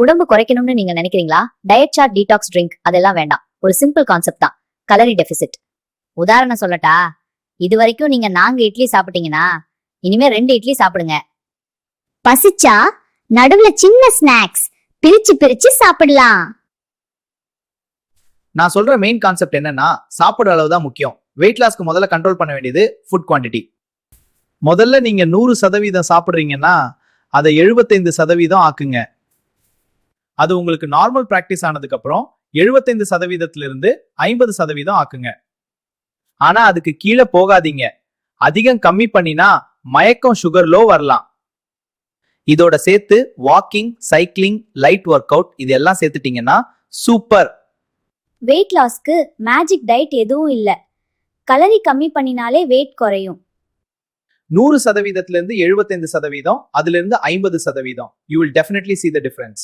உடம்பு குறைக்கணும்னு நீங்க நினைக்கிறீங்களா? டயட் சார்ட், டீடாக்ஸ் ட்ரிங்க் அதெல்லாம் வேண்டாம். ஒரு சிம்பிள் கான்செப்ட் தான், கலரி டெபிசிட். உதாரணம் சொல்லட்டா? இது வரைக்கும் நீங்க 4 இட்லி சாப்பிட்டீங்கன்னா இனிமே 2 இட்லி சாப்பிடுங்க. பசிச்சா நடுவுல சின்ன ஸ்நாக்ஸ் பிரிச்சு பிரிச்சு சாப்பிடலாம். நான் சொல்ற மெயின் கான்செப்ட் என்னன்னா, சாப்பிடுற அளவு தான் முக்கியம். வெயிட் லாஸ்க்கு முதல்ல கண்ட்ரோல் பண்ண வேண்டியது ஃபுட் குவான்டிட்டி. முதல்ல நீங்க 100% சாப்பிடுறீங்கன்னா அதை 75% ஆக்குங்க. அது உங்களுக்கு நார்மல் பிராக்டிஸ் ஆனதுக்கு அப்புறம் 75%லிருந்து 50% ஆக்குங்க. ஆனா அதுக்கு கீழே போகாதீங்க. அதிகம் கம்மி பண்ணினா மயக்கம், சுகர் லோ வரலாம். இதோட சேர்த்து walking, cycling, light work out இது எல்லாம் சேர்த்துட்டீங்கன்னா சூப்பர். வெயிட் லாஸ்க்கு மேஜிக் டயட் எதுவும் இல்ல. கலரி கம்மி பண்ணினாலே வெயிட் குறையும். 100%லிருந்து 75%, அதிலிருந்து 50%. You will definitely see the difference.